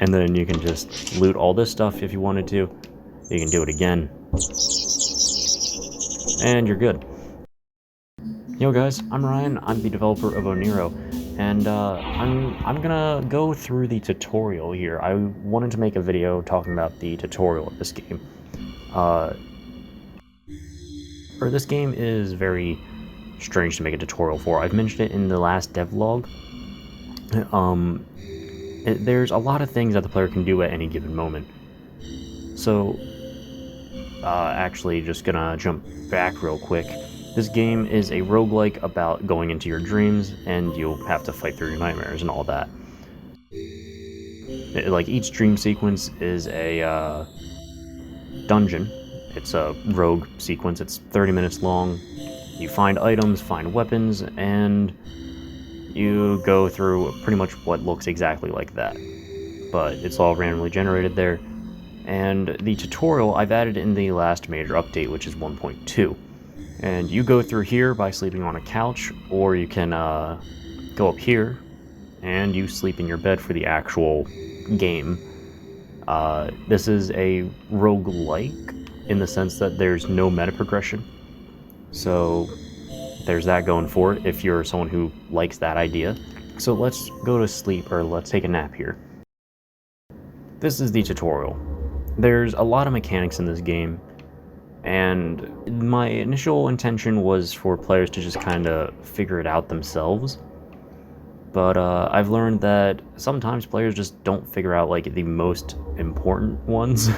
and then you can just loot all this stuff if you wanted to. You can do it again, and you're good. Yo guys, I'm Ryan, I'm the developer of Oneiro, and I'm gonna go through the tutorial here. I wanted to make a video talking about the tutorial of this game. This game is very strange to make a tutorial for. I've mentioned it in the last devlog. There's a lot of things that the player can do at any given moment. So, actually just gonna jump back real quick. This game is a roguelike about going into your dreams, and you'll have to fight through your nightmares and all that. Like, each dream sequence is a dungeon. It's a rogue sequence. It's 30 minutes long. You find items, find weapons, and you go through pretty much what looks exactly like that. But it's all randomly generated there. And the tutorial I've added in the last major update, which is 1.2. And you go through here by sleeping on a couch, or you can go up here and you sleep in your bed for the actual game. This is a roguelike in the sense that there's no meta progression. So there's that going for it if you're someone who likes that idea. So let's go to sleep, or let's take a nap here. This is the tutorial. There's a lot of mechanics in this game, and my initial intention was for players to just kind of figure it out themselves. But I've learned that sometimes players just don't figure out like the most important ones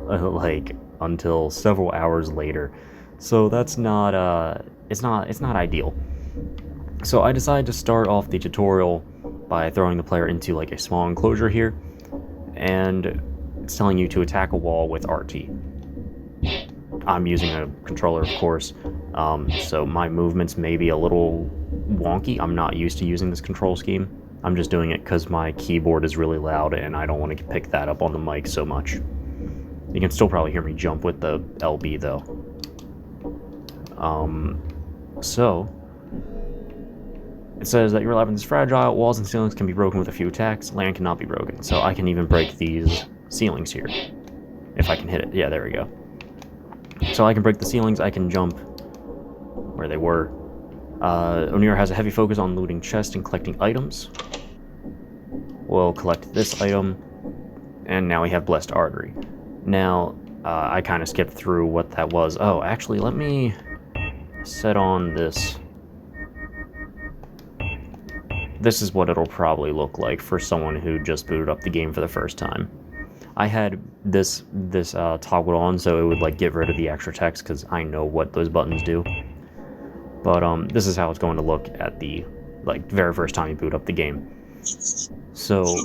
like until several hours later. So that's not it's not ideal. So I decided to start off the tutorial by throwing the player into like a small enclosure here, and it's telling you to attack a wall with RT. I'm using a controller, of course, so my movements may be a little wonky. I'm not used to using this control scheme. I'm just doing it because my keyboard is really loud and I don't want to pick that up on the mic so much. You can still probably hear me jump with the LB though. So it says that your labyrinth is fragile, walls and ceilings can be broken with a few attacks, land cannot be broken. So I can even break these ceilings here. If I can hit it. Yeah, there we go. So I can break the ceilings, I can jump where they were. Oneiro has a heavy focus on looting chests and collecting items. We'll collect this item, and now we have Blessed Artery. Now, I kind of skipped through what that was. Oh, actually, let me set on this. This is what it'll probably look like for someone who just booted up the game for the first time. I had this toggled on so it would like get rid of the extra text because I know what those buttons do. But this is how it's going to look at the very first time you boot up the game. So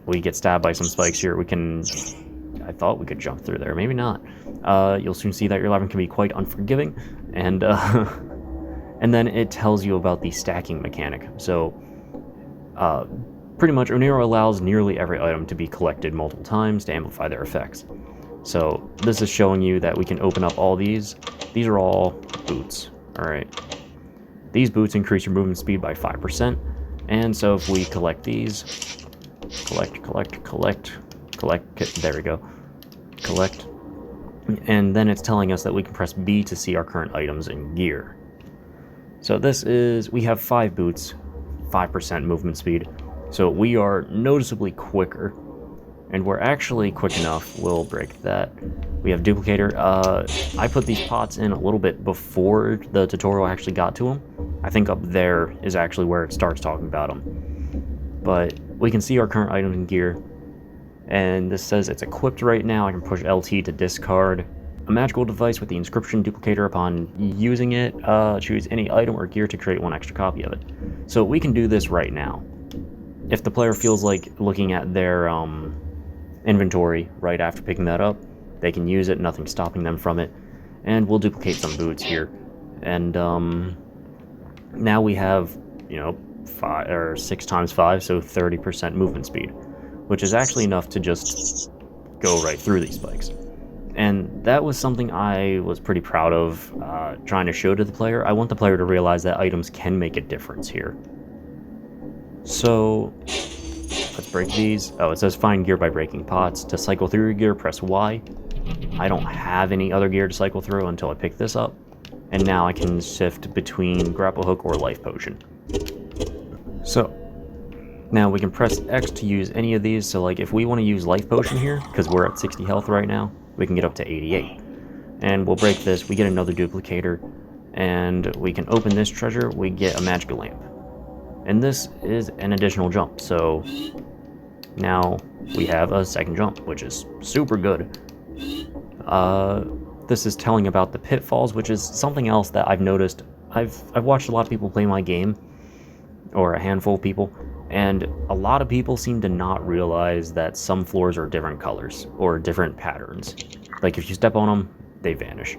we get stabbed by some spikes here. I thought we could jump through there, maybe not. You'll soon see that your labyrinth can be quite unforgiving, and and then it tells you about the stacking mechanic. So pretty much, Oneiro allows nearly every item to be collected multiple times to amplify their effects. So this is showing you that we can open up all these. These are all boots, alright? These boots increase your movement speed by 5%, and so if we collect these, collect, there we go, collect, and then it's telling us that we can press B to see our current items and gear. So this is, we have 5 boots, 5% movement speed. So we are noticeably quicker, and we're actually quick enough. We'll break that. We have duplicator. I put these pots in a little bit before the tutorial actually got to them. I think up there is actually where it starts talking about them. But we can see our current items and gear, and this says it's equipped right now. I can push LT to discard. A magical device with the inscription duplicator. Upon using it, choose any item or gear to create one extra copy of it. So we can do this right now. If the player feels like looking at their inventory right after picking that up, they can use it, nothing's stopping them from it. And we'll duplicate some boots here. And now we have, 6 times 5, so 30% movement speed, which is actually enough to just go right through these spikes. And that was something I was pretty proud of trying to show to the player. I want the player to realize that items can make a difference here. So Let's break these. Oh, it says find gear by breaking pots. To cycle through your gear, press Y. I don't have any other gear to cycle through until I pick this up. And now I can shift between grapple hook or life potion. So, now we can press X to use any of these. So like if we want to use life potion here, because we're at 60 health right now, we can get up to 88. And we'll break this, we get another duplicator, and we can open this treasure, we get a magical lamp. And this is an additional jump, so now we have a second jump, which is super good. This is telling about the pitfalls, which is something else that I've noticed. I've watched a lot of people play my game, or a handful of people, and a lot of people seem to not realize that some floors are different colors, or different patterns. Like if you step on them, they vanish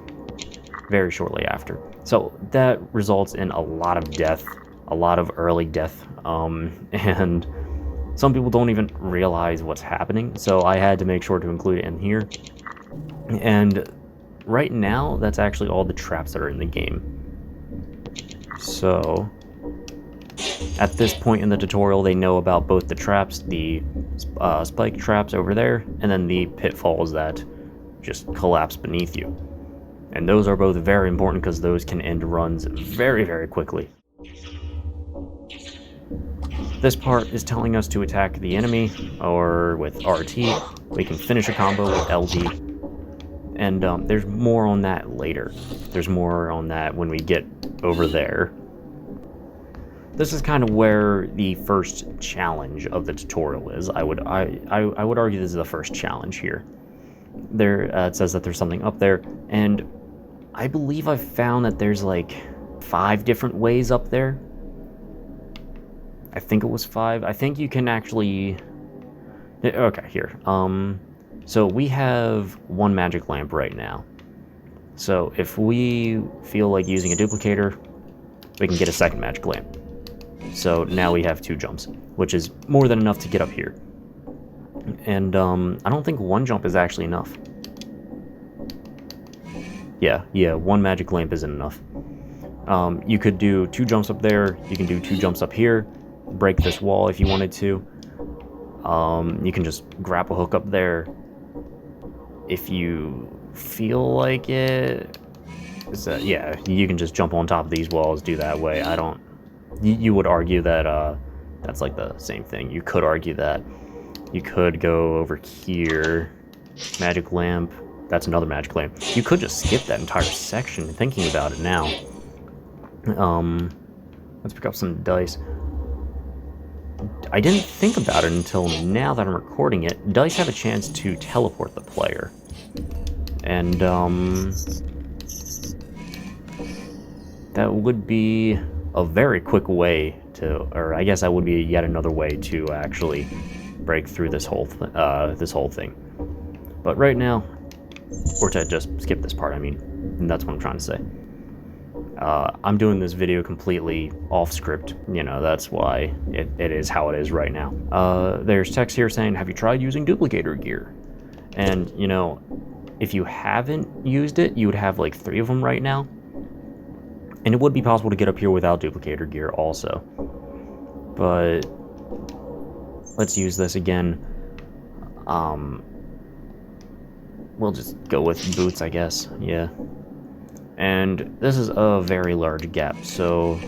very shortly after. So that results in a lot of death, a lot of early death, and some people don't even realize what's happening, so I had to make sure to include it in here. And right now, that's actually all the traps that are in the game. So at this point in the tutorial, they know about both the traps, the spike traps over there, and then the pitfalls that just collapse beneath you. And those are both very important because those can end runs very, very quickly. This part is telling us to attack the enemy, or with RT. We can finish a combo with LD. And there's more on that later. There's more on that when we get over there. This is kind of where the first challenge of the tutorial is. I would argue this is the first challenge here. There it says that there's something up there, and I believe I've found that there's like 5 different ways up there. I think it was 5. I think you can actually... Okay, here. So we have 1 magic lamp right now. So if we feel like using a duplicator, we can get a second magic lamp. So now we have 2 jumps, which is more than enough to get up here. And I don't think 1 jump is actually enough. Yeah, 1 magic lamp isn't enough. You could do 2 jumps up there, you can do 2 jumps up here, break this wall if you wanted to. You can just grapple hook up there if you feel like it. Yeah, you can just jump on top of these walls, do that way. You would argue that that's like the same thing. You could argue that. You could go over here, magic lamp, that's another magic lamp. You could just skip that entire section, thinking about it now. Let's pick up some dice. I didn't think about it until now that I'm recording it. Dice have a chance to teleport the player. And, that would be a very quick way to, or I guess that would be yet another way to actually break through this whole thing. But right now, or to just skip this part, I mean, and that's what I'm trying to say. I'm doing this video completely off script, you know, that's why it is how it is right now. There's text here saying, have you tried using duplicator gear? And, you know, if you haven't used it, you would have like 3 of them right now. And it would be possible to get up here without duplicator gear also. But let's use this again. We'll just go with boots, I guess, yeah. And this is a very large gap, so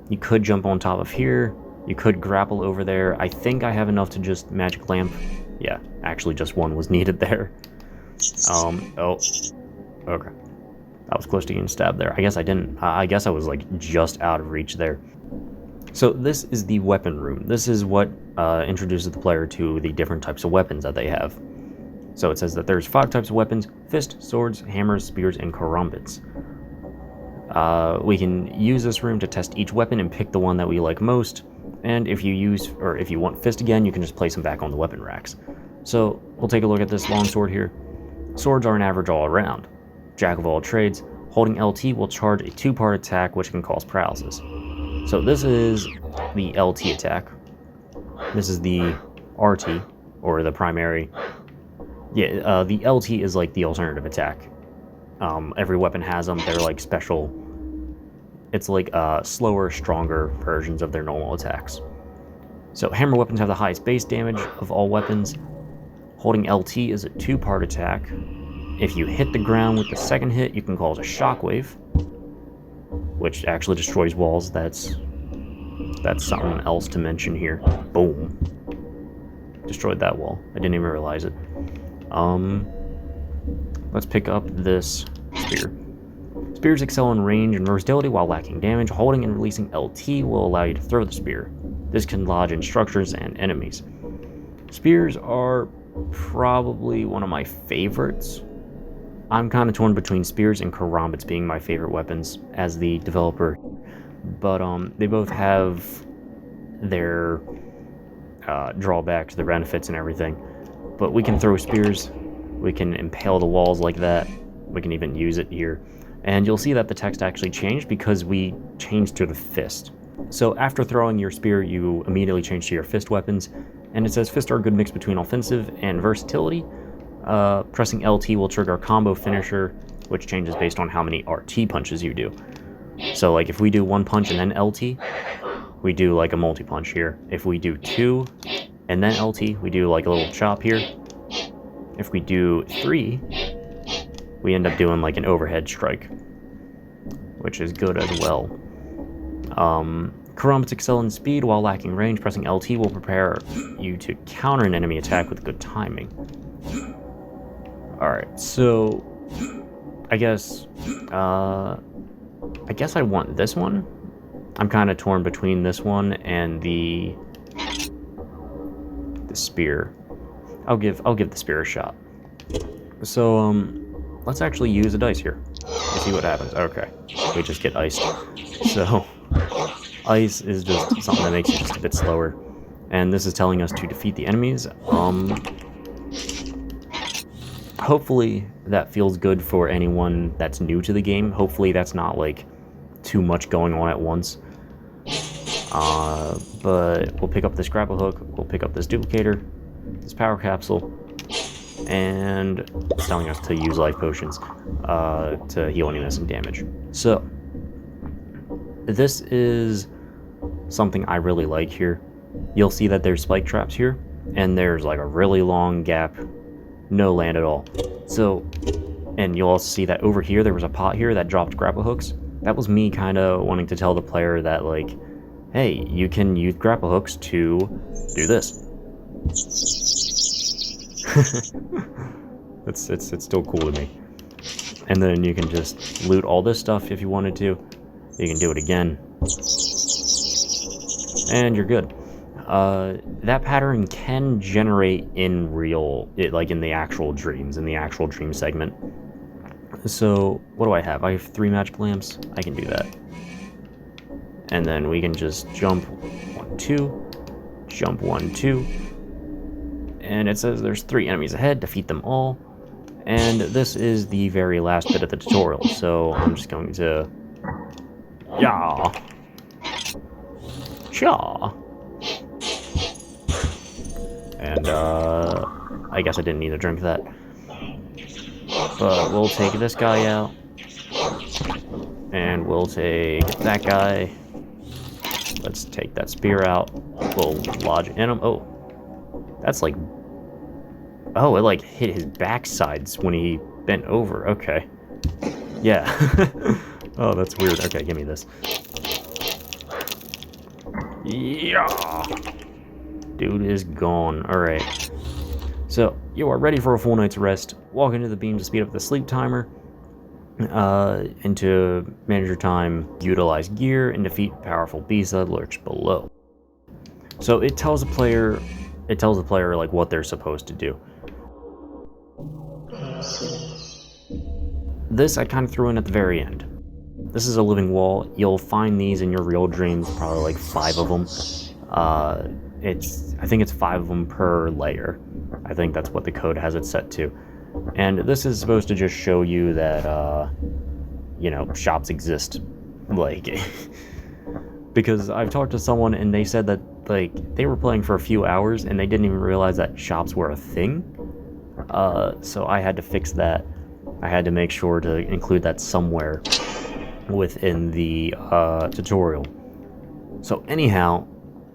you could jump on top of here, you could grapple over there. I think I have enough to just magic lamp. Yeah, actually just 1 was needed there. Oh, okay. I was close to getting stabbed there. I guess I didn't. I guess I was like just out of reach there. So this is the weapon room. This is what introduces the player to the different types of weapons that they have. So it says that there's 5 types of weapons: fist, swords, hammers, spears, and karambits. We can use this room to test each weapon and pick the one that we like most. And if you want fist again, you can just place them back on the weapon racks. So we'll take a look at this longsword here. Swords are an average all around. Jack of all trades. Holding LT will charge a 2-part attack which can cause paralysis. So this is the LT attack. This is the RT, or the primary. Yeah, the LT is like the alternative attack. Every weapon has them. They're like special. It's like slower, stronger versions of their normal attacks. So hammer weapons have the highest base damage of all weapons. Holding LT is a 2-part attack. If you hit the ground with the second hit, you can cause a shockwave, which actually destroys walls. That's something else to mention here. Boom. Destroyed that wall. I didn't even realize it. Let's pick up this spear. Spears excel in range and versatility while lacking damage. Holding and releasing LT will allow you to throw the spear. This can lodge in structures and enemies. Spears are probably one of my favorites. I'm kind of torn between spears and karambits being my favorite weapons as the developer, but they both have their drawbacks, their benefits, and everything. But we can throw spears, we can impale the walls like that, we can even use it here. And you'll see that the text actually changed because we changed to the fist. So after throwing your spear, you immediately change to your fist weapons, and it says fists are a good mix between offensive and versatility. Pressing LT will trigger a combo finisher, which changes based on how many RT punches you do. So like if we do 1 punch and then LT, we do like a multi-punch here. If we do 2 and then LT, we do like a little chop here. If we do 3, we end up doing like an overhead strike, which is good as well. Karambits excel in speed while lacking range. Pressing LT will prepare you to counter an enemy attack with good timing. Alright, so I guess I want this one. I'm kind of torn between this one and the spear. I'll give the spear a shot. So let's actually use a dice here and see what happens. Okay, we just get iced. So ice is just something that makes you just a bit slower, and this is telling us to defeat the enemies. Hopefully that feels good for anyone that's new to the game. Hopefully that's not like too much going on at once. But we'll pick up this grapple hook, we'll pick up this duplicator, this power capsule, and it's telling us to use life potions to heal any missing damage. So this is something I really like here. You'll see that there's spike traps here, and there's like a really long gap, no land at all. So, and you'll also see that over here there was a pot here that dropped grapple hooks. That was me kind of wanting to tell the player that, like, hey, you can use grapple hooks to do this. It's still cool to me. And then you can just loot all this stuff if you wanted to. You can do it again, and you're good. That pattern can generate in like in the actual dreams, in the actual dream segment. So what do I have? I have 3 magic lamps. I can do that. And then we can just jump 1, 2, jump 1, 2. And it says there's 3 enemies ahead, defeat them all. And this is the very last bit of the tutorial, so I'm just going to... Yeah. Cha. And, I guess I didn't need to drink that. But we'll take this guy out. And we'll take that guy. Let's take that spear out. We'll lodge in him. Oh. That's like... Oh, it like hit his backsides when he bent over. Okay. Yeah. Oh, that's weird. Okay, give me this. Yeah. Dude is gone. Alright. So, you are ready for a full night's rest. Walk into the beam to speed up the sleep timer. And to manage your time, utilize gear and defeat powerful beasts that lurch below. So it tells the player like what they're supposed to do. This I kind of threw in at the very end. This is a living wall. You'll find these in your real dreams, probably like 5 of them. I think it's 5 of them per layer. I think that's what the code has it set to. And this is supposed to just show you that, you know, shops exist. Like, because I've talked to someone and they said that, like, they were playing for a few hours and they didn't even realize that shops were a thing. So I had to fix that. I had to make sure to include that somewhere within the tutorial. So anyhow,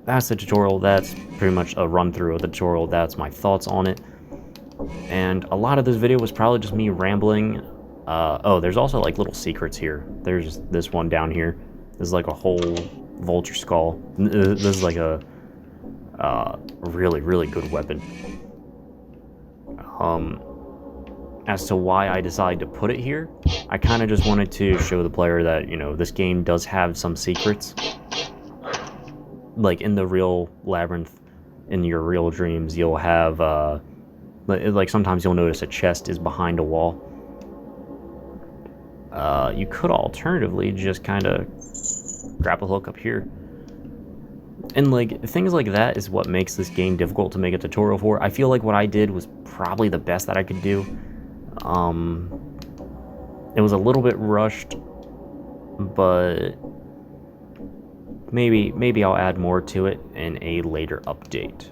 that's the tutorial. That's pretty much a run-through of the tutorial. That's my thoughts on it. And a lot of this video was probably just me rambling. Oh, there's also like little secrets here. There's this one down here. This is like a whole vulture skull. This is like a really, really good weapon. As to why I decided to put it here, I kind of just wanted to show the player that, you know, this game does have some secrets. Like in the real labyrinth, in your real dreams, you'll have, like sometimes you'll notice a chest is behind a wall. You could alternatively just kind of grapple hook up here. And like things like that is what makes this game difficult to make a tutorial for. I feel like what I did was probably the best that I could do. It was a little bit rushed, but maybe I'll add more to it in a later update.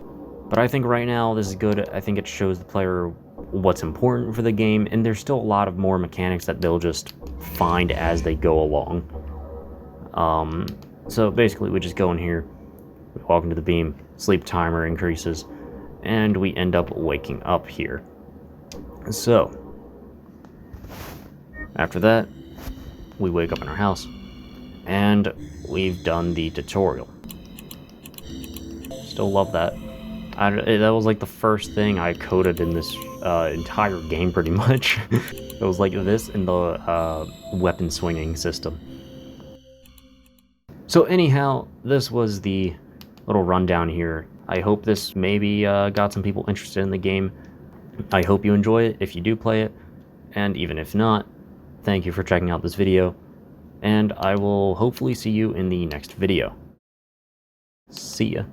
But I think right now this is good. I think it shows the player what's important for the game, and there's still a lot of more mechanics that they'll just find as they go along. So basically we just go in here, we walk into the beam, sleep timer increases, and we end up waking up here. So after that, we wake up in our house, and we've done the tutorial. Still love that. That was like the first thing I coded in this entire game, pretty much. It was like this in the weapon swinging system. So anyhow, this was the little rundown here. I hope this maybe got some people interested in the game. I hope you enjoy it if you do play it, and even if not, thank you for checking out this video, and I will hopefully see you in the next video. See ya.